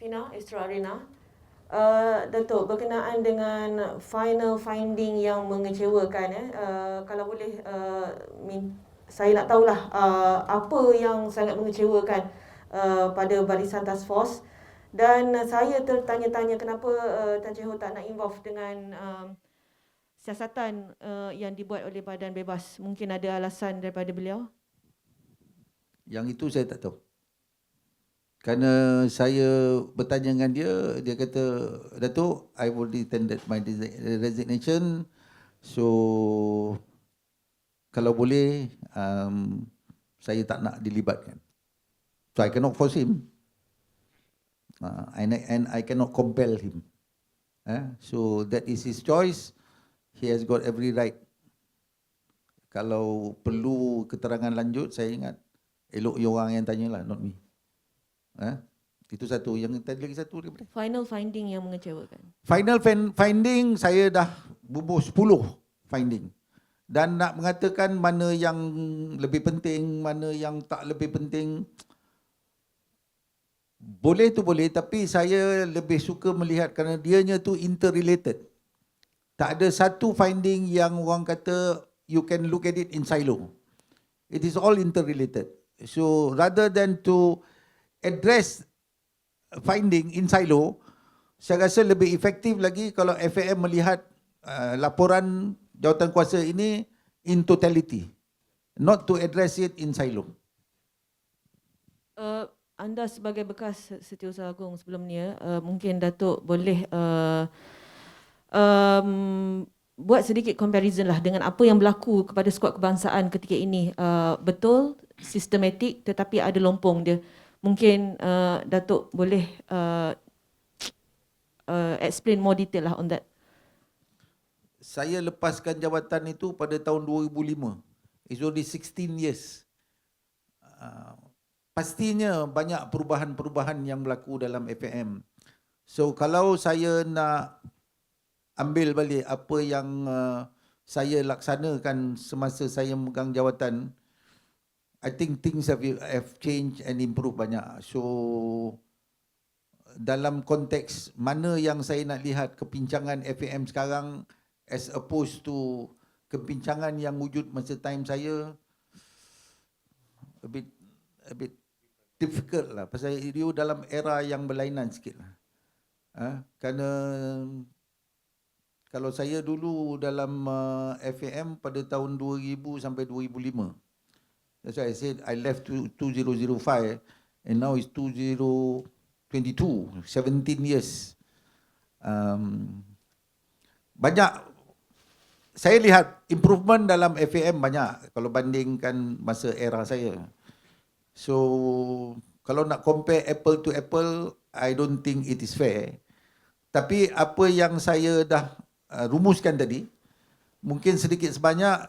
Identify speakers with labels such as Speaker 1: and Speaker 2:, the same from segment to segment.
Speaker 1: Fina, Astro Arena. Datuk, berkenaan dengan final finding yang mengecewakan, kalau boleh saya nak tahulah apa yang sangat mengecewakan pada barisan task force, dan saya tertanya-tanya kenapa Tan Chee Ho tak nak involve dengan siasatan yang dibuat oleh Badan Bebas. Mungkin ada alasan daripada beliau?
Speaker 2: Yang itu saya tak tahu. Kerana saya bertanya dengan dia, dia kata, Datuk, I already tendered my resignation. So, kalau boleh, saya tak nak dilibatkan. So, I cannot force him. And I cannot compel him. So, that is his choice. He has got every right. Kalau perlu keterangan lanjut, saya ingat, elok you orang yang tanyalah, not me. Itu satu. Yang tadi lagi satu daripada
Speaker 1: Final finding yang mengecewakan.
Speaker 2: Final finding, saya dah bubuh 10 finding. Dan nak mengatakan mana yang lebih penting, mana yang tak lebih penting, boleh tu boleh, tapi saya lebih suka melihat kerana dianya tu interrelated. Tak ada satu finding yang orang kata you can look at it in silo. It is all interrelated. So rather than to address finding in silo, saya rasa lebih efektif lagi kalau FAM melihat laporan jawatan kuasa ini in totality, not to address it in silo.
Speaker 1: Anda sebagai bekas Setiausaha Agung sebelum ni, mungkin Datuk boleh buat sedikit comparison lah dengan apa yang berlaku kepada skuad kebangsaan ketika ini. Betul, sistematik, tetapi ada lompong dia. Mungkin Datuk boleh explain more detail lah on that.
Speaker 2: Saya lepaskan jawatan itu pada tahun 2005. It's already 16 years. Pastinya banyak perubahan-perubahan yang berlaku dalam FAM. So kalau saya nak ambil balik apa yang saya laksanakan semasa saya memegang jawatan, I think things have changed and improved banyak. So dalam konteks mana yang saya nak lihat kepincangan FAM sekarang as opposed to kepincangan yang wujud masa time saya, a bit difficult lah. Pasal dia dalam era yang berlainan sikit lah. Kerana kalau saya dulu dalam FAM pada tahun 2000 sampai 2005. That's why I said I left to 2005 and now it's 2022, 17 years. Banyak, saya lihat improvement dalam FAM banyak kalau bandingkan masa era saya. So, kalau nak compare apple to apple, I don't think it is fair. Tapi apa yang saya dah rumuskan tadi, mungkin sedikit sebanyak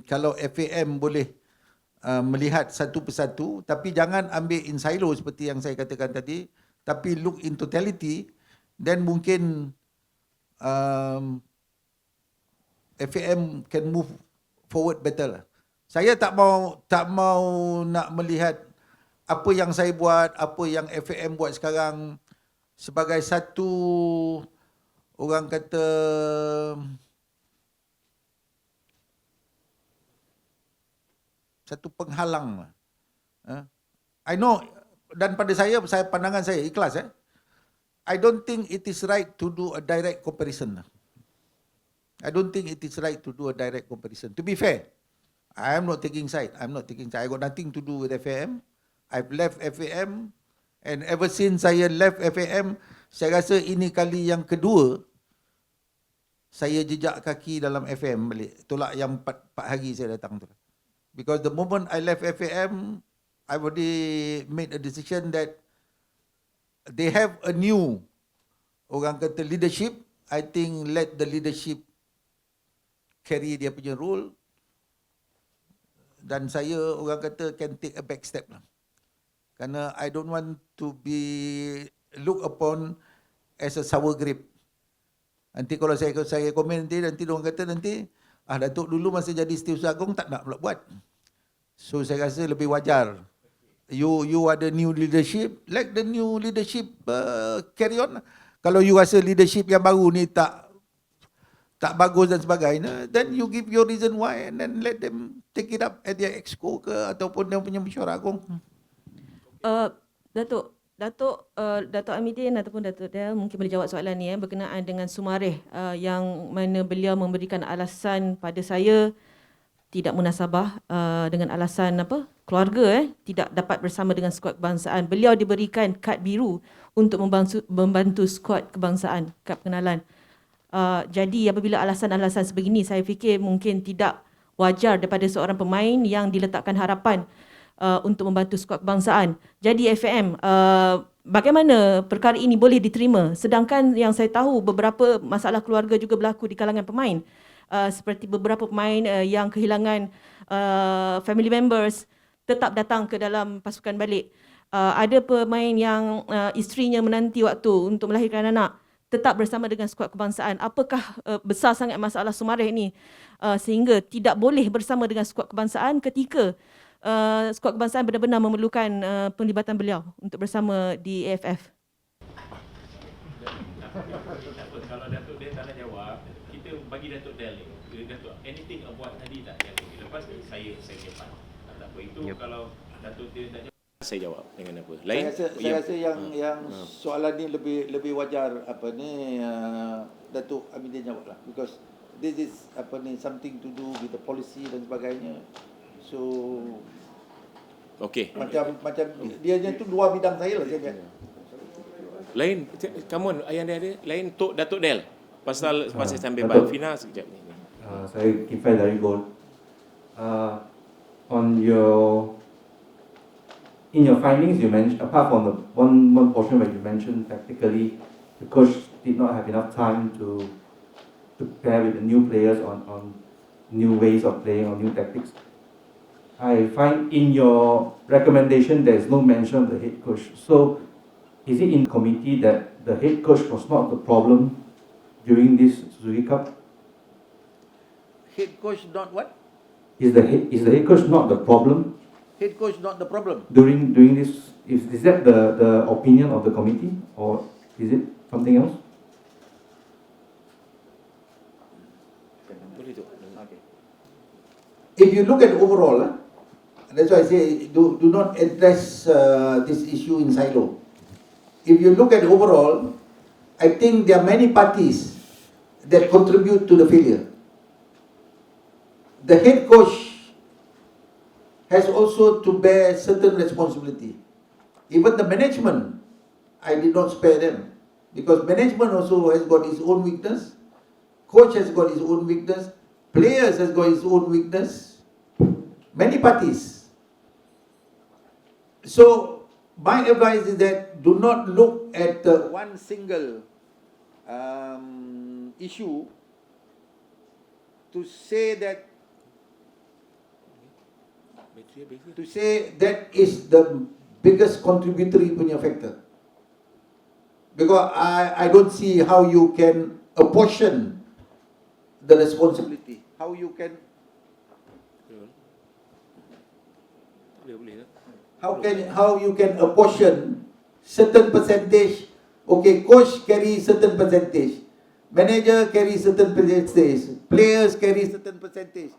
Speaker 2: kalau FAM boleh melihat satu persatu, tapi jangan ambil in silo seperti yang saya katakan tadi, tapi look in totality, then mungkin FAM can move forward better lah. Saya tak mau nak melihat apa yang saya buat, apa yang FAM buat sekarang sebagai satu, orang kata, satu penghalang. I know, dan pada saya pandangan saya ikhlas. I don't think it is right to do a direct comparison. I don't think it is right to do a direct comparison. To be fair, I am not taking side. I got nothing to do with FAM. I've left FAM, and ever since saya left FAM, saya rasa ini kali yang kedua saya jejak kaki dalam FAM balik. Itulah yang 4 hari saya datang tu. Because the moment I left FAM, I already made a decision that they have a new, orang kata, leadership. I think let the leadership carry dia punya role. Dan saya, orang kata, can take a back step lah. Kerana I don't want to be looked upon as a sour grape. Nanti kalau saya komen nanti orang kata nanti, Datuk dulu masa jadi Setiausaha Agung tak nak pula buat. So saya rasa lebih wajar You ada new leadership, let the new leadership carry on. Kalau you rasa leadership yang baru ni tak bagus dan sebagainya, then you give your reason why and then let them take it up at their exco ke ataupun dia punya mesyuarat agung.
Speaker 1: Datuk Amidin ataupun Datuk Del mungkin boleh jawab soalan ni berkenaan dengan Sumareh yang mana beliau memberikan alasan pada saya tidak munasabah dengan alasan keluarga tidak dapat bersama dengan skuad kebangsaan. Beliau diberikan kad biru untuk membantu skuad kebangsaan, kad pengenalan. Jadi apabila alasan-alasan sebegini, saya fikir mungkin tidak wajar daripada seorang pemain yang diletakkan harapan untuk membantu skuad kebangsaan. Jadi FM, bagaimana perkara ini boleh diterima? Sedangkan yang saya tahu beberapa masalah keluarga juga berlaku di kalangan pemain. Seperti beberapa pemain yang kehilangan family members tetap datang ke dalam pasukan balik. Ada pemain yang isterinya menanti waktu untuk melahirkan anak, tetap bersama dengan skuad kebangsaan. Apakah besar sangat masalah Sumareh ini sehingga tidak boleh bersama dengan skuad kebangsaan ketika skuad kebangsaan benar-benar memerlukan penglibatan beliau untuk bersama di AFF?
Speaker 3: Kalau Datuk Del tak nak jawab, kita bagi Datuk Del ni. Datuk anything buat tadi tak yang lepas ni saya jawab. Tak apa itu kalau Datuk Del tak jawab saya jawab dengan apa. Lain
Speaker 2: Saya rasa yang soalan ni lebih wajar Datuk Amidin jawab lah, because this is something to do with the policy dan sebagainya. So
Speaker 3: okey.
Speaker 2: Macam dia tu dua bidang saya lah saya ingat.
Speaker 3: Lain, come on, ayah ada. Lain Tok Datuk Del. Pasal sambil bal Fina sekejap ni.
Speaker 4: Saya Kifai dari Gold. In your findings, you mentioned, apart from the one portion where you mentioned tactically, the coach did not have enough time to pair with the new players on new ways of playing or new tactics. I find in your recommendation there is no mention of the head coach. So, is it in committee that the head coach was not the problem during this Suzuki Cup?
Speaker 2: Head coach not what?
Speaker 4: Is the head coach not the problem
Speaker 2: Head coach not the problem.
Speaker 4: during this? Is that the opinion of the committee, or is it something else?
Speaker 3: Boleh tu.
Speaker 2: Okay. If you look at overall, that's why I say do not address this issue in silo. If you look at overall, I think there are many parties that contribute to the failure. The head coach has also to bear certain responsibility. Even the management, I did not spare them, because management also has got its own weakness, coach has got his own weakness, players has got his own weakness, many parties. So my advice is that do not look at one single issue to say that is the biggest contributory punya factor. Because I don't see how you can apportion the responsibility. How you can how you can apportion certain percentage. Okay, coach carry certain percentage, manager carry certain percentage, players carry certain percentage,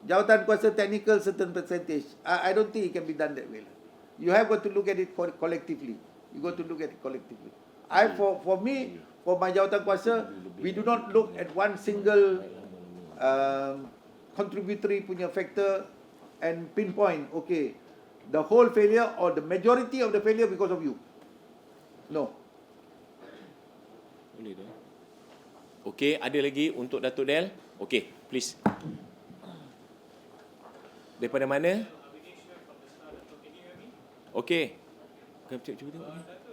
Speaker 2: jawatan kuasa technical certain percentage. I don't think it can be done that way. You have got to look at it collectively. You got to look at it collectively. For me, for my jawatan kuasa, we do not look at one single contributory punya factor and pinpoint, okay, the whole failure or the majority of the failure because of you. No.
Speaker 3: Boleh tu. Okey, ada lagi untuk Datuk Del? Okey, please. Daripada mana? Okey. Cuba tengok.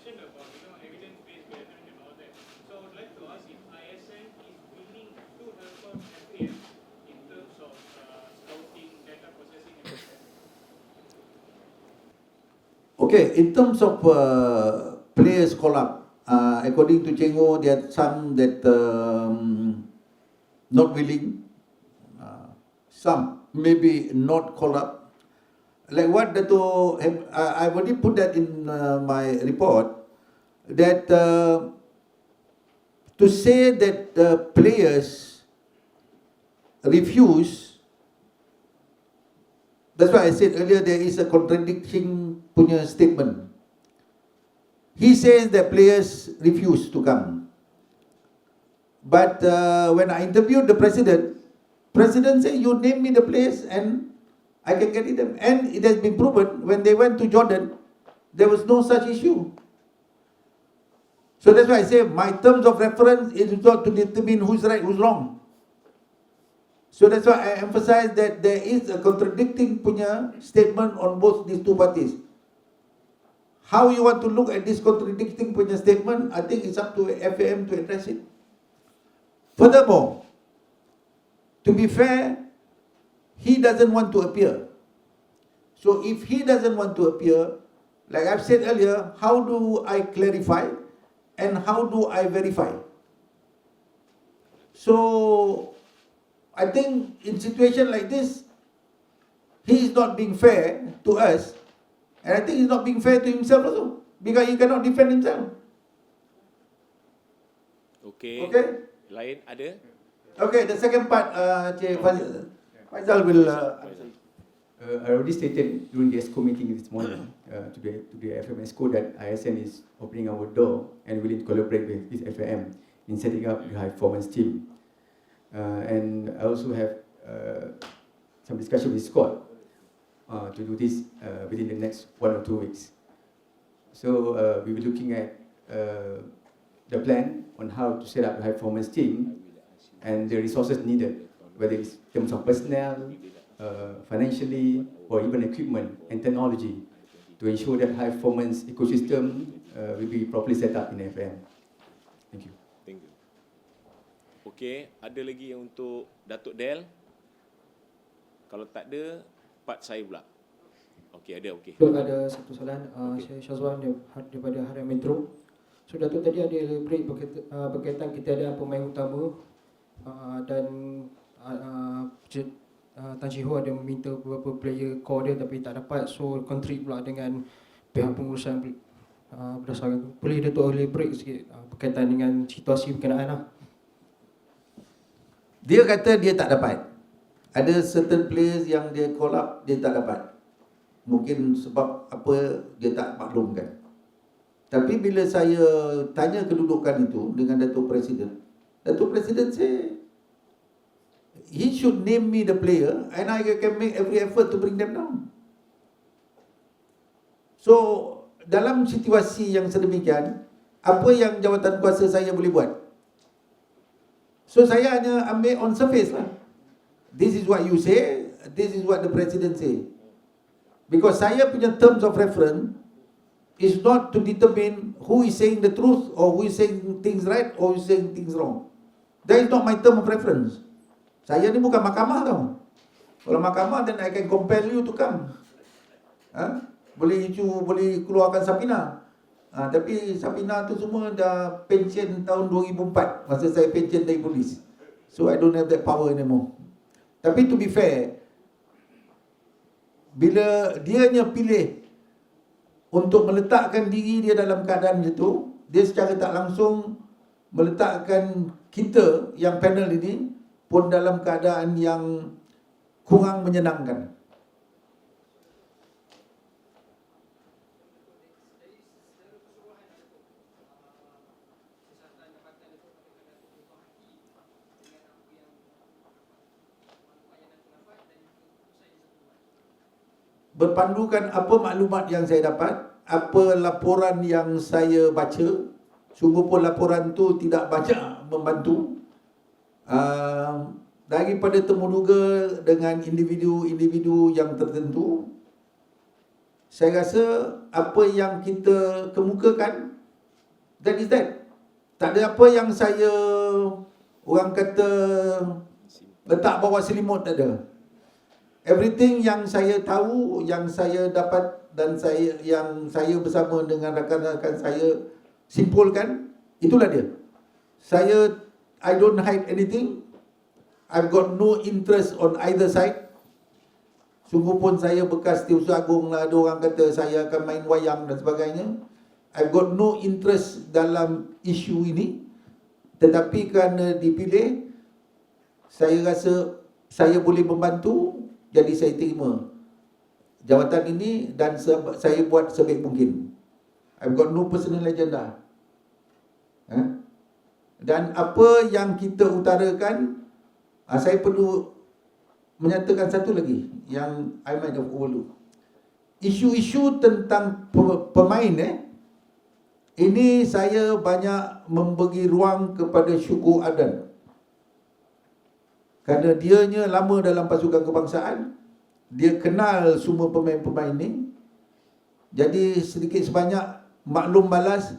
Speaker 3: mentioned about evidence-based governance and all that. So I would like to ask if ISN is willing to help out FAM in terms of scouting, data processing, and all that.
Speaker 2: Okay, in terms of players call up, according to Chengo, there are some that not willing, some maybe not call up. Like what Dato, I already put that in my report, that to say that the players refuse, that's why I said earlier there is a contradicting punya statement. He says that players refuse to come. But when I interviewed the president said, you name me the players and I can get them. And it has been proven when they went to Jordan, there was no such issue. So that's why I say my terms of reference is not to determine who's right, who's wrong. So that's why I emphasize that there is a contradicting punya statement on both these two parties. How you want to look at this contradicting punya statement, I think it's up to FAM to address it. Furthermore, to be fair, he doesn't want to appear. So if he doesn't want to appear, like I've said earlier, how do I clarify and how do I verify? So I think in situation like this, he is not being fair to us, and I think he's not being fair to himself also, because he cannot defend himself.
Speaker 3: Okay.
Speaker 2: Okay?
Speaker 3: Lain ada?
Speaker 2: Okay, the second part, Cik Faizal will answer.
Speaker 5: I already stated during the ESCO meeting this morning to the FM ESCO that ISN is opening our door and willing to collaborate with FAM in setting up the high performance team. And I also have some discussion with Scott to do this within the next 1 or 2 weeks. So we will be looking at the plan on how to set up the high performance team and the resources needed, whether it's in terms of personnel, financially, or even equipment and technology, to ensure that high performance ecosystem will be properly set up in FM. Thank you.
Speaker 3: Thank you. Okey, ada lagi yang untuk Datuk Del? Kalau tak ada, part saya pula. Okey, ada okey.
Speaker 6: Ada satu soalan, saya Syazwan daripada Harian Metro. So Datuk tadi ada elaborate berkaitan kita ada pemain utama dan Tan Chee Ho ada meminta beberapa player core dia tapi tak dapat, so kontrik pula dengan pihak pengurusan berdasarkan tu. Boleh Datuk elaborate sikit berkaitan dengan situasi berkenaan lah.
Speaker 2: Dia kata dia tak dapat. Ada certain players yang dia call up, dia tak dapat. Mungkin sebab apa dia tak maklumkan. Tapi bila saya tanya kedudukan itu dengan Datuk Presiden say, he should name me the player and I can make every effort to bring them down. So, dalam situasi yang sedemikian, apa yang jawatan kuasa saya boleh buat? So, saya hanya ambil on surface lah. This is what you say, this is what the President say. Because saya punya terms of reference is not to determine who is saying the truth or who is saying things right or who is saying things wrong. That is not my term of reference. Saya ni bukan mahkamah tau. Kalau mahkamah, then I can compel you to come. Boleh keluarkan Sapina. Tapi Sapina tu semua dah pension tahun 2004, masa saya pension dari polis. So I don't have that power anymore. Tapi to be fair, bila dianya pilih untuk meletakkan diri dia dalam keadaan itu, dia secara tak langsung meletakkan kita yang panel ini pun dalam keadaan yang kurang menyenangkan. Berpandukan apa maklumat yang saya dapat, apa laporan yang saya baca, sungguh pun laporan tu tidak banyak membantu. Daripada temuduga dengan individu-individu yang tertentu, saya rasa apa yang kita kemukakan That is that. Tak ada apa yang saya orang kata letak bawah selimut, tak ada. Everything yang saya tahu, yang saya dapat dan yang saya bersama dengan rakan-rakan saya simpulkan, itulah dia. I don't hide anything. I've got no interest on either side. Sungguh pun saya bekas Setiausaha Agung lah, ada orang kata saya akan main wayang dan sebagainya. I've got no interest dalam isu ini. Tetapi kerana dipilih, saya rasa saya boleh membantu, jadi saya terima jawatan ini dan saya buat sebaik mungkin. I've got no personal agenda. Dan apa yang kita utarakan, saya perlu menyatakan satu lagi yang I might have overlooked. Isu-isu tentang pemain ini saya banyak memberi ruang kepada Syukur Adan. Kerana dianya lama dalam pasukan kebangsaan, dia kenal semua pemain-pemain ni. Jadi sedikit sebanyak maklum balas,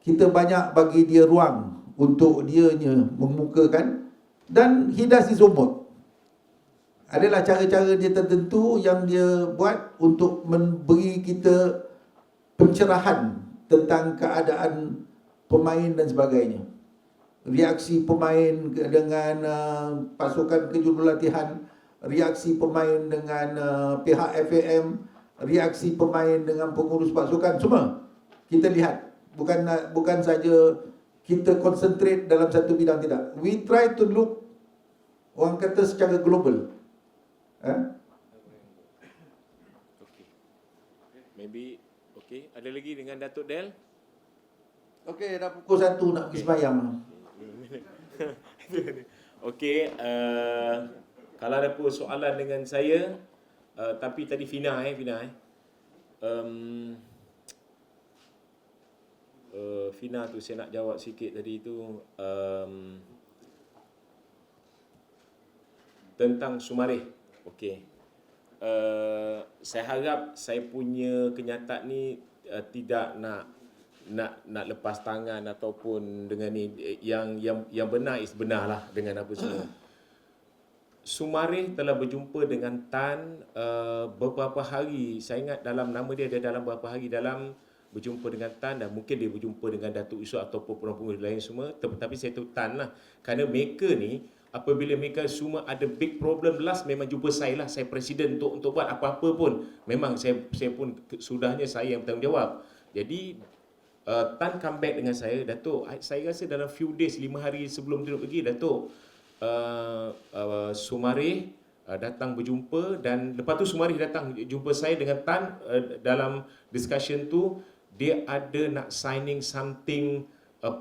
Speaker 2: kita banyak bagi dia ruang untuk dianya mengemukakan, dan he does his homework. Adalah cara-cara dia tertentu yang dia buat untuk memberi kita pencerahan tentang keadaan pemain dan sebagainya. Reaksi pemain dengan pasukan kejurulatihan, reaksi pemain dengan pihak FAM, reaksi pemain dengan pengurus pasukan, semua kita lihat. Bukan saja kita concentrate dalam satu bidang, tidak. We try to look, orang kata, secara global.
Speaker 3: Maybe okey, ada lagi dengan Datuk Del?
Speaker 2: Okey, dah pukul 1 nak pergi sembahyang.
Speaker 3: Okey, kalau ada pun soalan dengan saya, tapi tadi Fina. Fina tu saya nak jawab sikit tadi tu, tentang Sumareh. Okey. Saya harap saya punya kenyataan ni tidak nak lepas tangan ataupun dengan ni, yang benar is benar lah dengan apa semua. Sumareh telah berjumpa dengan Tan beberapa hari. Saya ingat dalam nama dia dalam beberapa hari dalam berjumpa dengan Tan, dan mungkin dia berjumpa dengan Datuk Yusof ataupun pengurus lain semua. Tetapi saya tahu Tan lah, kerana mereka ni apabila mereka semua ada big problem, last memang jumpa saya lah. Saya presiden untuk buat apa-apa pun, memang saya pun sudahnya saya yang bertanggungjawab. Jadi Tan come back dengan saya, Datuk, saya rasa dalam few days, 5 hari sebelum dia pergi, Datuk, Sumareh datang berjumpa, dan lepas tu Sumareh datang jumpa saya dengan Tan. Dalam discussion tu, dia ada nak signing something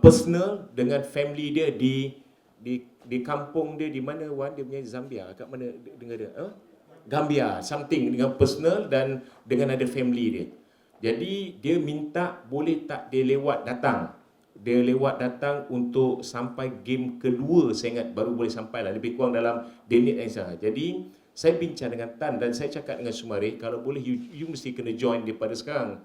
Speaker 3: personal dengan family dia di kampung dia, di mana Wan, dia punya Zambia, kat mana dengar dia? Gambia, something dengan personal dan dengan ada family dia. Jadi dia minta boleh tak dia lewat datang. Dia lewat datang untuk sampai game kedua, saya ingat baru boleh sampai lah, lebih kurang dalam minit yang sama. Jadi saya bincang dengan Tan dan saya cakap dengan Sumareh, kalau boleh you mesti kena join daripada sekarang.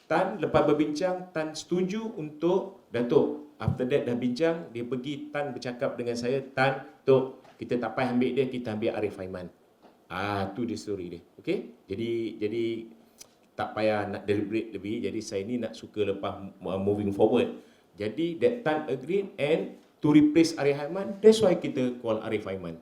Speaker 3: Tan lepas berbincang, Tan setuju untuk Datuk. After that dah bincang, dia pergi, Tan bercakap dengan saya, Tan, Tok, kita tak payah ambil dia, kita ambil Arif Aiman. Tu dia story dia. Okey? Jadi tak payah nak deliberate lebih. Jadi saya ni nak suka lepas moving forward. Jadi that Tan agreed, and to replace Arif Aiman, that's why kita call Arif Aiman.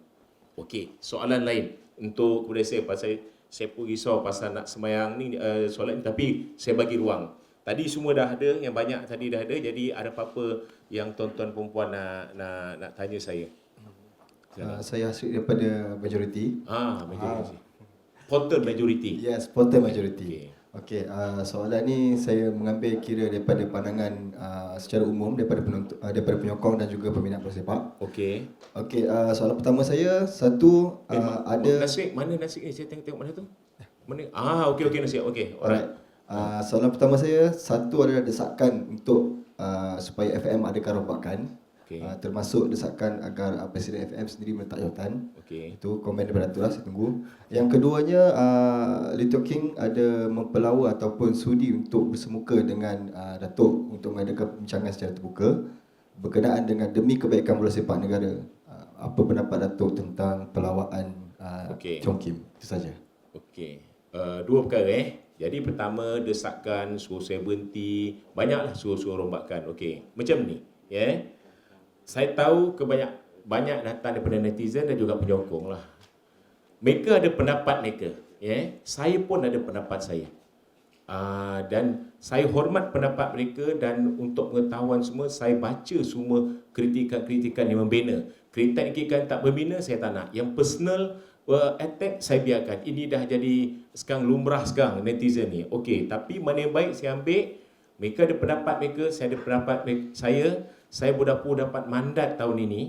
Speaker 3: Okey, soalan lain untuk kepada saya, pasal saya pun risau pasal nak sembahyang ni, soalan ni, tapi saya bagi ruang. Tadi semua dah ada, yang banyak tadi dah ada. Jadi ada apa-apa yang tuan-tuan perempuan nak tanya saya?
Speaker 7: Saya hasil daripada majoriti.
Speaker 3: Majority. Portal majority.
Speaker 7: Yes, portal majority.
Speaker 3: Okay.
Speaker 7: Okey, soalan ni saya mengambil kira daripada pandangan secara umum daripada penonton, daripada penyokong dan juga peminat bola sepak.
Speaker 3: Okey.
Speaker 7: Okey, soalan pertama saya, satu ada
Speaker 3: nasi, mana nasi ni? Saya tengok mana tu? Mana? Okey nasi. Okey. Alright.
Speaker 7: Soalan pertama saya, satu adalah desakan untuk supaya FM adakan rombakan.
Speaker 3: Okey.
Speaker 7: Termasuk desakan agar Presiden FM sendiri meletak jawatan.
Speaker 3: Okey.
Speaker 7: Itu komen daripada Datuk lah, saya tunggu. Yang keduanya, Lee Teo King ada mempelawa ataupun sudi untuk bersemuka dengan Datuk untuk mengadakan perbincangan secara terbuka berkenaan dengan demi kebaikan bola sepak negara. Apa pendapat Datuk tentang pelawaan
Speaker 3: Okey.
Speaker 7: Chong Kim? Itu saja.
Speaker 3: Okey. Dua perkara Jadi pertama desakan, suruh saya berhenti, banyaklah suruh rombakan. Okey. Macam ni, Saya tahu banyak datang daripada netizen dan juga penyokong lah. Mereka ada pendapat mereka, Saya pun ada pendapat saya. Dan saya hormat pendapat mereka dan untuk pengetahuan semua, saya baca semua kritikan-kritikan yang membina. Kritikan tak berbina, saya tak nak. Yang personal attack, saya biarkan. Ini dah jadi sekarang lumrah sekarang netizen ni. Okey, tapi mana yang baik saya ambil. Mereka ada pendapat mereka, saya ada pendapat saya. Saya berdapur dapat mandat tahun ini.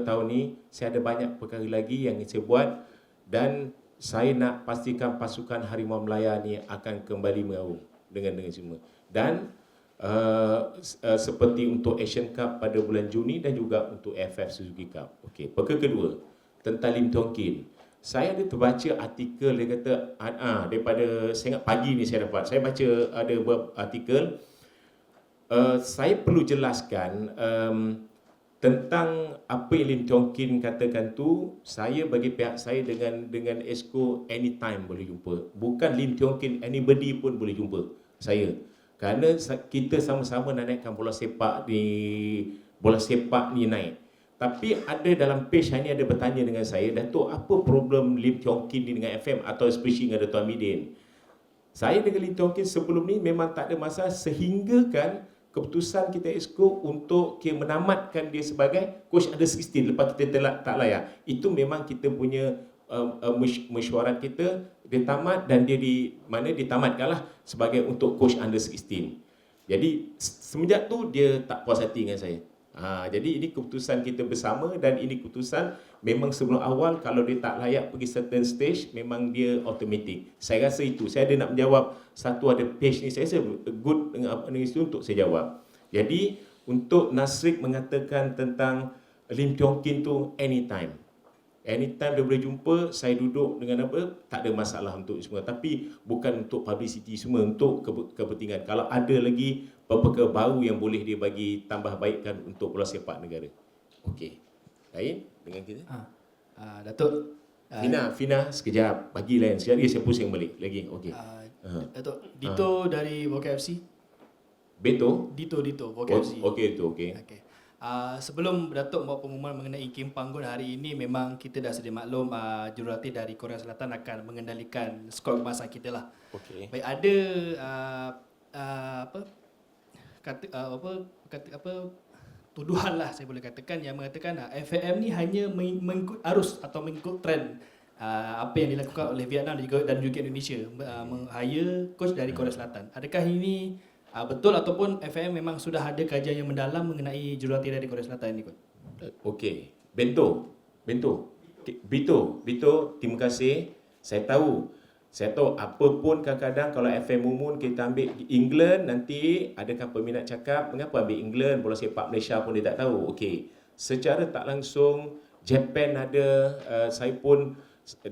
Speaker 3: Tahun ni saya ada banyak perkara lagi yang saya buat dan saya nak pastikan pasukan Harimau Melaya ni akan kembali mengaung dengan semua. Dan seperti untuk Asian Cup pada bulan Juni dan juga untuk AFF Suzuki Cup. Okey, perkara kedua tentang Lim Tiong Kin. Saya ada terbaca artikel dia kata daripada saya ingat pagi ni saya baca ada beberapa artikel. Saya perlu jelaskan tentang apa yang Lim Tiong Kin katakan tu. Saya bagi pihak saya dengan Esko anytime boleh jumpa. Bukan Lim Tiong Kin, anybody pun boleh jumpa saya. Kerana kita sama-sama nak naikkan bola sepak ni naik. Tapi ada dalam page hari ni ada bertanya dengan saya, Datuk, apa problem Lim Tiong Kin ni dengan FM atau especially dengan Dato' Hamidin? Saya dengan Lim Tiong Kin sebelum ni memang tak ada masalah sehingga kan keputusan kita Exco untuk menamatkan dia sebagai coach under 16 lepas kita tak layak. Itu memang kita punya mesyuarat kita, dia tamat dan dia ditamatkanlah sebagai untuk coach under 16. Jadi semenjak tu dia tak puas hati dengan saya. Jadi ini keputusan kita bersama dan ini keputusan memang sebelum awal kalau dia tak layak pergi certain stage memang dia automatic. Saya rasa itu. Saya ada nak menjawab satu ada page ni saya rasa good dengan itu untuk saya jawab. Jadi untuk Nasrik mengatakan tentang Lim Tiong Kin tu anytime dia boleh jumpa, saya duduk dengan tak ada masalah untuk semua. Tapi bukan untuk publicity semua, untuk kepentingan. Kalau ada lagi perkara baru yang boleh dia bagi tambah baikkan untuk bola sepak negara. Okey. Lain dengan kita?
Speaker 8: Datuk.
Speaker 3: Fina, sekejap. Bagi lain. Sekejap lagi saya pusing balik. Lagi, okey.
Speaker 8: Datuk, Dito dari Voka FC.
Speaker 3: Beto?
Speaker 8: Dito, Voka FC.
Speaker 3: Okey, itu okey.
Speaker 8: Okay. Sebelum Datuk buat pengumuman mengenai Kim Panggon hari ini, memang kita dah sedia maklum jurulatih dari Korea Selatan akan mengendalikan skor kebangsaan kita lah.
Speaker 3: Okey.
Speaker 8: Baik, ada tuduhan lah saya boleh katakan yang mengatakan FAM ni hanya mengikut arus atau mengikut trend apa yang dilakukan oleh Vietnam dan juga Indonesia meng-hire coach dari Korea Selatan. Adakah ini betul ataupun FAM memang sudah ada kajian yang mendalam mengenai jurulatih dari Korea Selatan ini, Coach?
Speaker 3: Okey. Bento, terima kasih. Saya tahu apa pun kadang-kadang kalau FM Mumun kita ambil England, nanti adakah peminat cakap mengapa ambil England, bola sepak Malaysia pun dia tak tahu. Okey. Secara tak langsung Japan ada, saya pun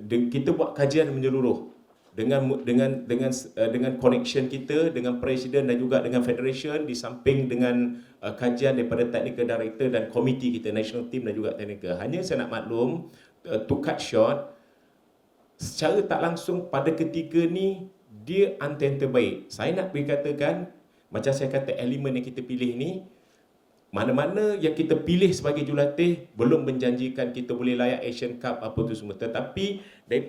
Speaker 3: kita buat kajian menyeluruh dengan connection kita dengan presiden dan juga dengan federation, di samping dengan kajian daripada technical director dan komiti kita national team dan juga technical. Hanya saya nak maklum, to cut short, secara tak langsung pada ketika ni dia antara terbaik. Saya nak berkatakan macam saya kata elemen yang kita pilih ni, mana-mana yang kita pilih sebagai jurulatih belum menjanjikan kita boleh layak Asian Cup apa tu semua, tetapi